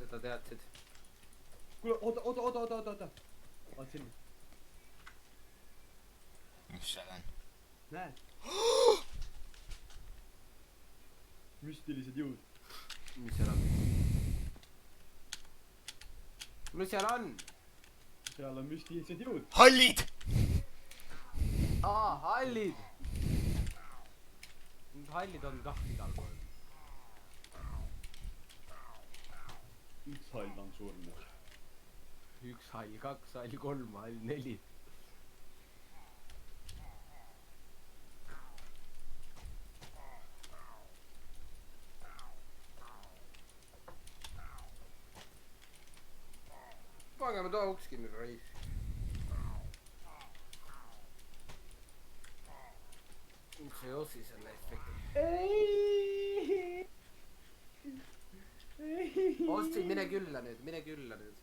seda teadsid. Kuule, oota. Vaat sinna. Mis seal on? Näed? Müstilised jõud. Mis seal on? Mis seal on? Seal on müstilised jõud. Hallid! Hallid! Hallid on kah igal pool. Üks hall on surnud. 1 hall, 2 hall, 3 hall, 4. Paneme toa uks kinni, raisk. See Ossi selle efekti. Ossi, mine külla nüüd.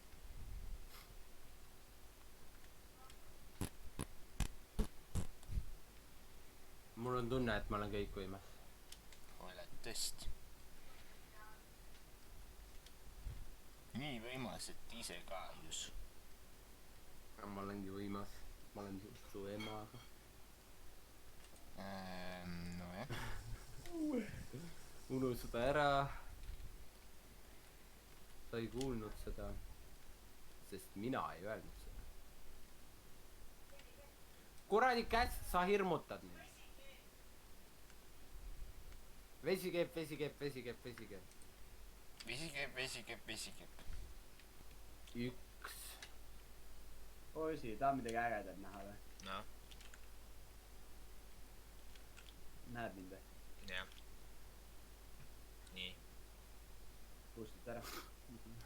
Mul on tunne, et ma olen kõik võimas. Oled tõst. Nii võimas, et ise ka just. Ma olengi võimas. Ma olen su emaga. Nojah. Unusta ära. Sa ei kuulnud seda. Sest mina ei öelnud seda. Kuradi käest, sa hirmutad mind. Vesikeep. Vesikeep. 1. Osi, taha midagi ägedat näha või? No, Näed mind või? jah. Nii, Kustut ära.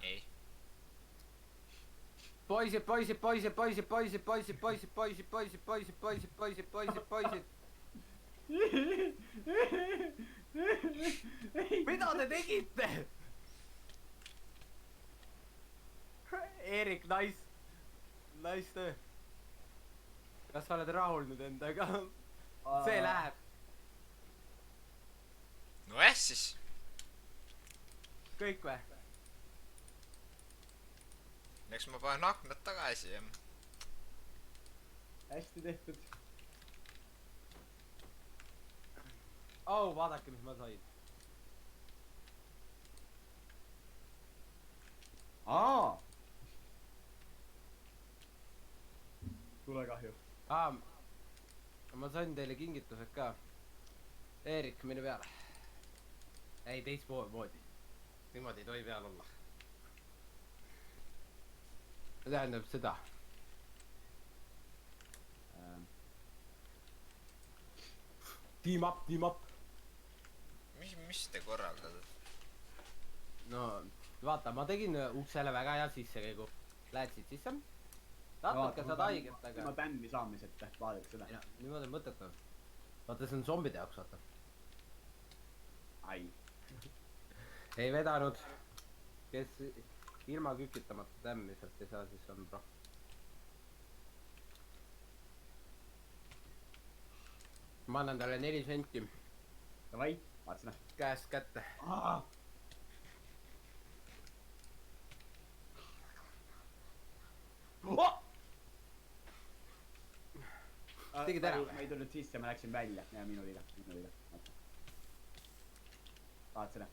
ei. Poisid. Mida te tegite? Eerik, nice töö. Kas sa oled rahul nüüd endaga? See läheb. Nojah siis. Kõik või? Eks ma panen aknad tagasi ja... Hästi tehtud. Vaadake, mis ma sain. Tulekahju. Ma sain teile kingitused ka. Eerik, mine peale. Ei, teistmoodi. Niimoodi ei tohi peal olla. See tähendab seda. Team up. Mis te korraldate? No, vaata, ma tegin uksele väga hea sissekäigu. Lähed siit sisse? Natuke saad haiget, aga... Ma bändi saamiseta, vaadake seda. Niimoodi mõtet on. Vaata, see on zombide jaoks, vaata. Ai. Ei vedanud. Kes ilma kükitamata tämmi sealt ei saa, siis on proh. Ma annan talle 4 senti. Davai, vaata seda. Käest kätte. Tegid ära või? Ma ei tulnud sisse, ma läksin välja. Ja minu viga. Vaata seda.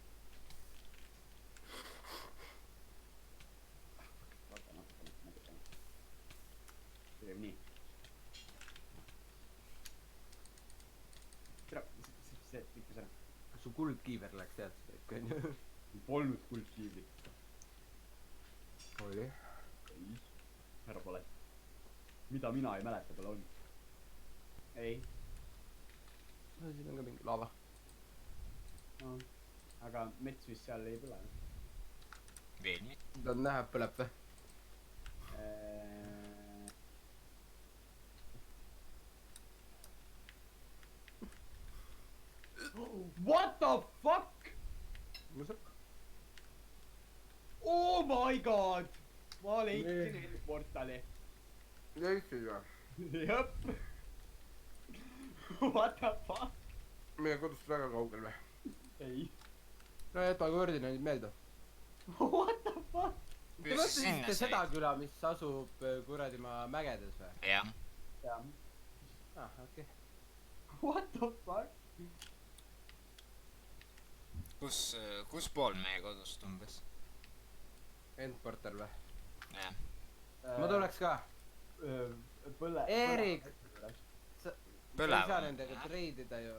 Vaata natukene. See teeb nii. Tere, see tikkus ära. Su kuldkiiver läks tead seda ikka, on ju? Polnud kuldkiivrit. Oli. Härra pole. Mida mina ei mäleta pole olnud. Ei. Siin on ka mingi lava. No, aga mets vist seal ei põle. Veel nii? Ta on näha, põleb või? What the fuck? Mis on? Oh my god! Ma leidsin e-portali. Leidsid või? Jep. What the fuck? Meie kodust väga kaugel või? Ei. No jäta koordinaadid meelde. What the fuck? Te kuidas sa sinna mõtlesite seda said ? küla, mis asub kuradi maa mägedes või ? jah , jah . Okei . What the fuck ? kus pool meie kodust umbes ? Endportal või ? jah , ma tuleks ka . Põlle . Eerik! sa ei Põlev saa on, nendega jah. treidida ju .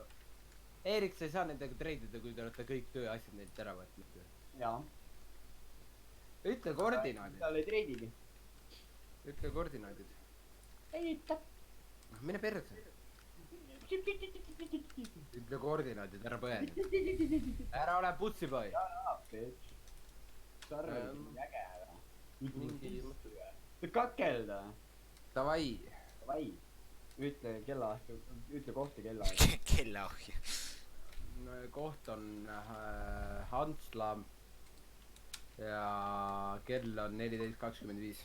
Eerik , sa ei saa nendega treidida , kui te olete kõik tööasjad neilt ära võtnud ju . jaa . ütle koordinaadid , tal ei treidigi . ütle koordinaadid . ei ütle . mine perse . ütle koordinaadid , ära põene . ära ole putsipoi . bitch . Sarve Ähm, äge ära . mingi- kakelda . Davai . Davai . ütle kella , ütle kohta kella . kellaohju . koht on Hansla . ja kell on 14:25 .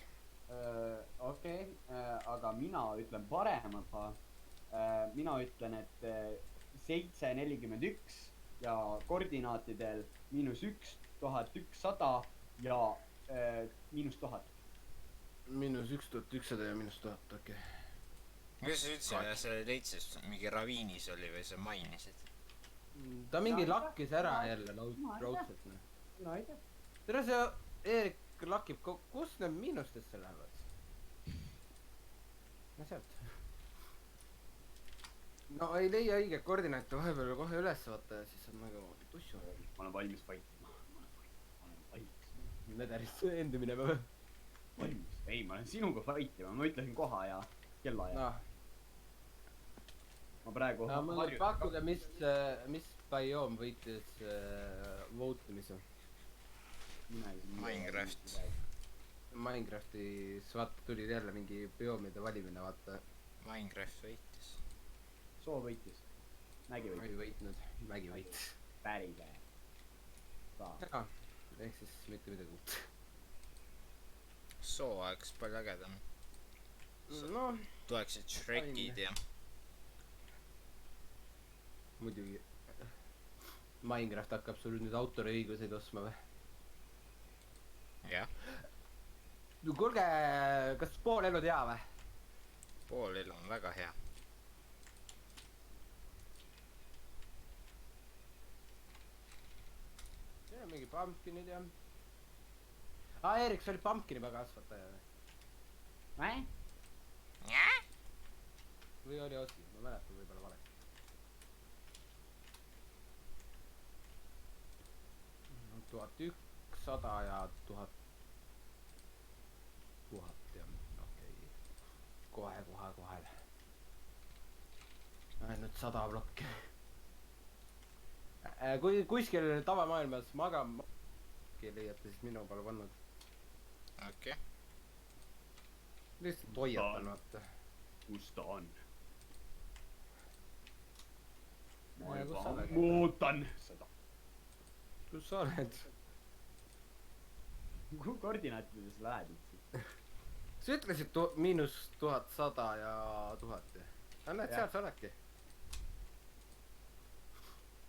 okei , aga mina ütlen parema . mina ütlen , et 7:41 ja koordinaatidel -1100 ja -1000 . -1100 ja -1000 , okei . kuidas sa üldse selle leidsid , mingi raviinis oli või sa mainisid ? ta mingi No, lakkis ära no, jälle no, raudselt , noh . no ei tea . tere , see Eerik lakib , kust need miinustesse lähevad ? no sealt . no ei leia õiget koordinaate vahepeal kohe üles vaata ja siis on nagu tussu . ma olen valmis fightima . ma olen valmis . Nederist endi minema või ? valmis . ei , ma olen sinuga fightima , ma ütlesin koha ja kella ja noh , ma praegu no mulle pakkuge , mis bioom võitis voutimise . Minecraft. . Minecraftis vaata tuli jälle mingi bioomide valimine , vaata . Minecraft võitis . soo võitis . mägi ma võitis . ei võitnud , mägi võitis . päris äge . jaa , ehk siis mitte midagi uut . soo oleks palju ägedam . noh , tuleksid Shrekid ja muidugi . Minecraft hakkab sul nüüd autoriõiguseid ostma või ? jah , no kuulge , kas pool elud hea või ? pool elu on väga hea . siin on mingi pumpkinid ja . aa , Eerik , sa olid pumpkini kasvataja või ? või oli Ossi , ma mäletan võib-olla valesti . 1100 ja 1000 jah , okei . kohe . ainult 100 plokki . kui kuskil tavamaailmas magama leiate , siis minu pole pannud . okei , lihtsalt hoiatan , vaata . kus ta on ? ma kus sa juba oled ? ootan seda . kus sa oled ? kuhu koordinaatides lähed üldse ? sa ütlesid -1100 ja 1000 ju . aga näed , Jah. seal sa oledki .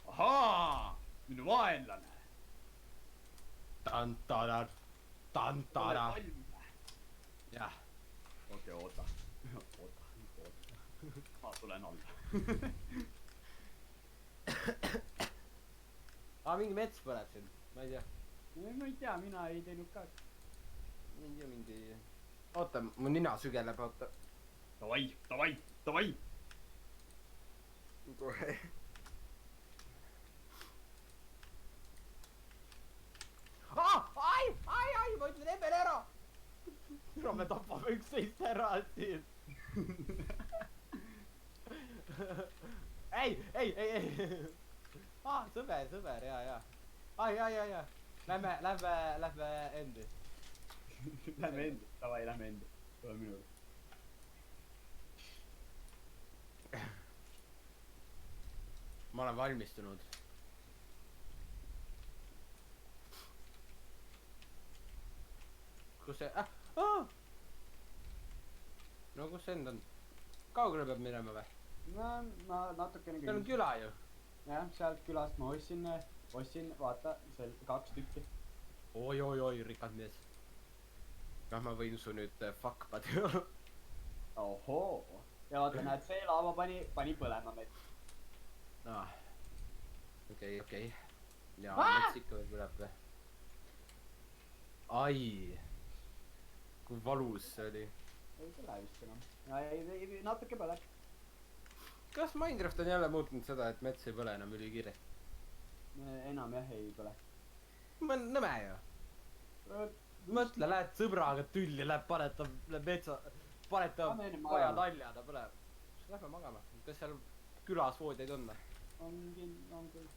ahaa , minu vaenlane . Tantara , tantara . jah , okei , oota . ma tulen alla . aa mingi mets põleb siin , ma ei tea . ma ei tea , mina ei teinud ka . mingi , oota , mu nina sügeleb , oota . Davai , davai , davai . kohe . ai , ma ütlen Emmele ära . no me tapame üksteist ära siin . ei . sõber , ja . ai . Lähme endi . Lähme endi , davai , lähme endi . tule minu juurde . ma olen valmistunud . kus see no kus see end on ? kaugele peab minema või ? no ma natukene seal on küla ju . jah , sealt külast ma ostsin , vaata , seal 2 tükki . oi, rikas mees. Kas ma võin su nüüd fuck buddy olla? ohoo. ja vaata, näed, see laava pani põlema meid. Okei. Ja mets ikka veel põleb või? Ai. Kui valus see oli. ei põle vist enam. ei, natuke põleb. Kas Minecraft on jälle muutnud seda, et mets ei põle enam ülikiiresti? enam jah, ei põle. Ma on nõme ju. Mõtle, lähed sõbraga tülli, läheb metsa, panetab maja nalja, ta põleb. Siis lähme magama. Kas seal külas voodjaid on või? on küll.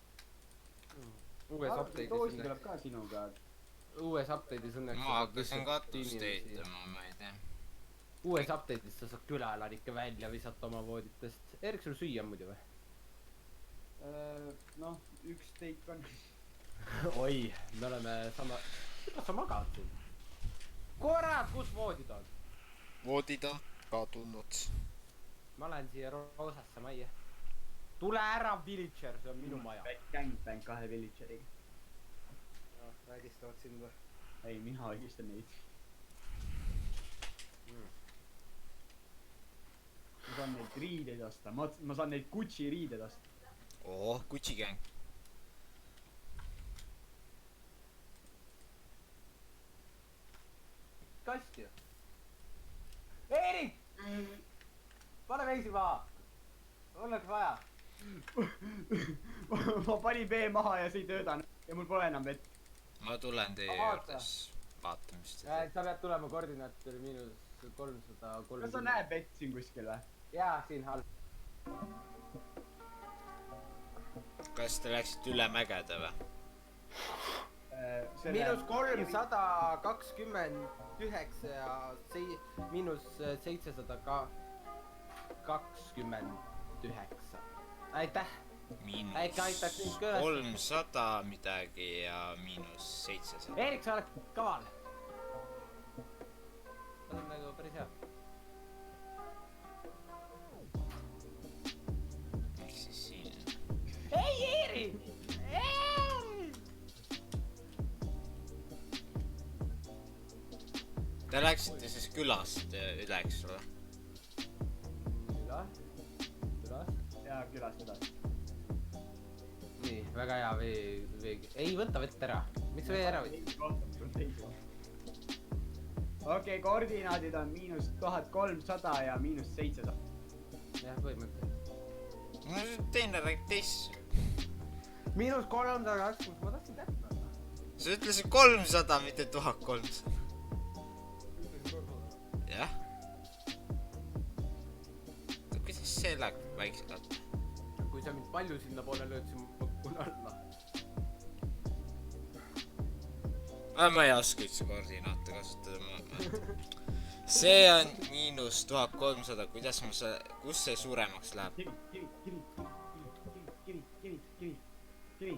Uues update'is Toosi tuleb ka sinuga. Uues update'is õnneks ma hakkasin katust ehitama, ma ei tea. Uues update'is sa saad külaelanikke välja visata oma vooditest. Erik, sul süüa muidu või? noh, üks teik on. Oi, me oleme sama... Kuidas sa magad siin? Kurat, kus voodid on? Voodid on kadunud. Ma lähen siia roosasse majja. Tule ära, villager, see on minu maja. Gangbang 2 villageriga. Vägistavad sind või? ei, mina vägistan neid. ma saan neid riideid osta, ma saan neid Gucci riideid osta. Gucci gang. Kast ju. Erik! Pane veisi maha. Oleks vaja. ma panin vee maha ja see ei töötanud ja mul pole enam vett. ma tulen teie juurdes vaatamist. Sa pead tulema koordinaator -330. kas sa näed vett siin kuskil või? jaa, siin all. kas te läksite üle mägede või? -329 ja -729. Aitäh! Äkki aitaks mind ka üles? -300 midagi ja -700. Erik, sa oled kaval. See on nagu päris hea. Miks siis siin? Ei, Erik! Te läksite siis külast üle, eks ole? Külas? jaa, külas edasi. Nii, väga hea vee... Ei, võta vett ära. Miks sa vee ära võtsid? okei, koordinaadid on -1300 ja -700. Jah, põhimõtteliselt. no teine räägib teist. -320, ma tahtsin täpne olla. sa ütlesid 300, mitte 1300. jah. kuidas see läheb väikselt? Kui sa mind palju sinna poole lööd, siis ma kukun alla. ma ei oska üldse koordinaate kasutada. see on -1300, kuidas ma see, kus see suuremaks läheb? kivi.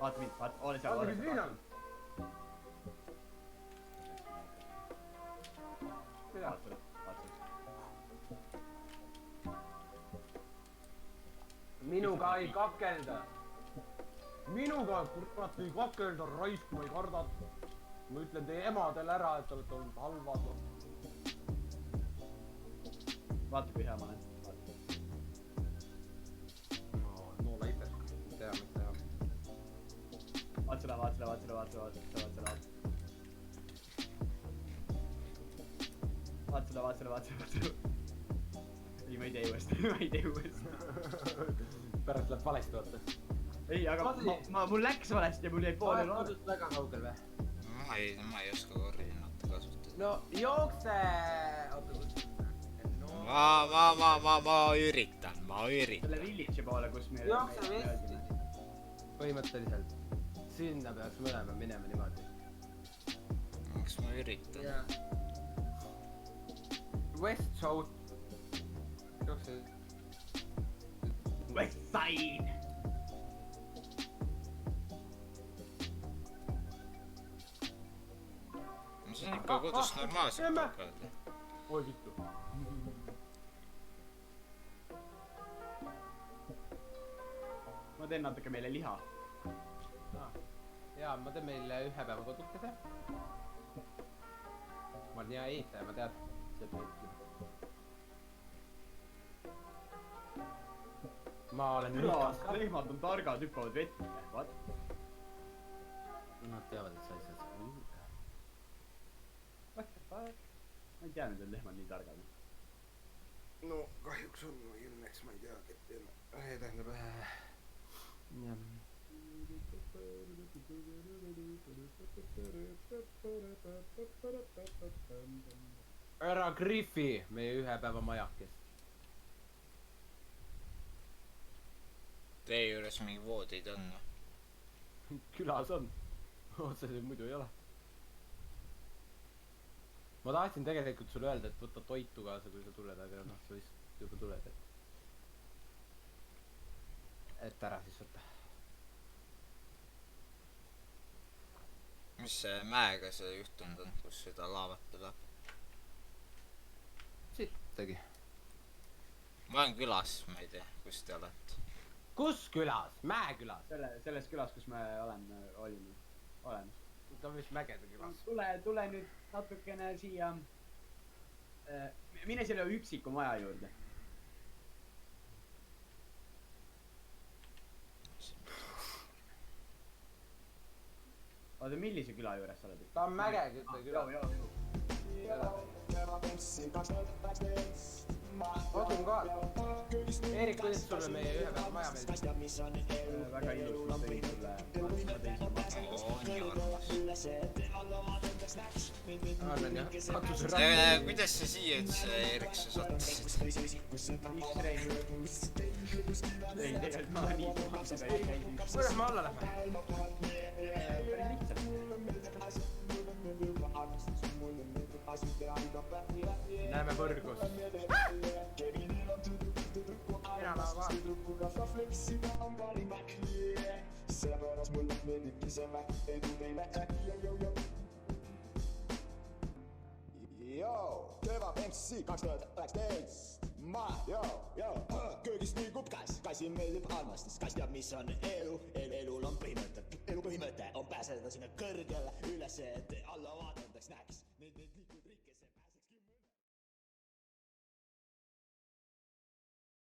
vaata mind, ole seal. mis siin on? Minuga ei kakelda. Minuga, kurat, ei kakelda, raisk, ma ei karda. Ma ütlen teie emadele ära, et olete olnud halvad. vaata, kui hea ma olen. No läites, mis teha. vaata seda. ei, ma ei tee uuesti. Pärast läheb valesti, vaata. ei, aga mul läks valesti ja mul jäi poole lood. Kodust väga kaugel või? ma ei oska koordinaate kasutada. No jookse! Oota, kus? ma üritan. selle village'i poole, kus me... jookse vesti. Põhimõtteliselt. Sinna peaks mõlema minema niimoodi. miks ma üritan? West South. Jookse. West Side! ma saan ikka kodust normaalselt kakelda. Oi vittu. ma teen natuke meile liha. Jaa, ma teen meile ühe päeva kodukese. Ma olen hea eetaja, ma tead seda ütlema. Ma olen lõhkas ka. Lehmad on targad, hüppavad vette, vaat. Nad teavad, et sa ei saa seda juurde. What the fuck? Ma ei tea, need lehmad nii targad. No kahjuks on õnneks, ma ei teagi, et tähendab jah. Ära Griffi, meie ühe päeva majakes. Teie juures mingi voodid on. Külas on. Otseselt muidu ei ole. Ma tahtsin tegelikult sulle öelda, et võta toitu kaasa, kui sa tuled, aga noh, sa vist juba tuled, et ära siis võtta. Mis see mäega see juhtunud on, kus seda laavat tuleb? Sittagi. Ma olen külas, ma ei tea, kus te olete. Kus külas? Mäekülas? Selles külas, kus me olime. Ta on vist Mägede külas. Tule nüüd natukene siia. Mine selle üksiku maja juurde. Oota, millise küla juures sa oled? Ta on Mägede külas. Kodun kohal. Eerik, kuidas sulle meie ühe päeva maja meeldib? Väga ilus, ma tõin sulle. Annan jah, katus rõõm. Kuidas sa siia üldse Eerikse sattusid? X-ray. Ei, tegelikult ma nii puhasega ei käinud. Kuidas me alla lähme? Näeme võrgus. Mina näen vahel. Joo, Kebab MC 2019. Ma, köögis liigub käs, käsi meeldib armastus, käs teab, mis on elu, elul on põhimõte, elu põhimõte on pääseda sinna kõrgele üles, et alla vaadandaks näeks.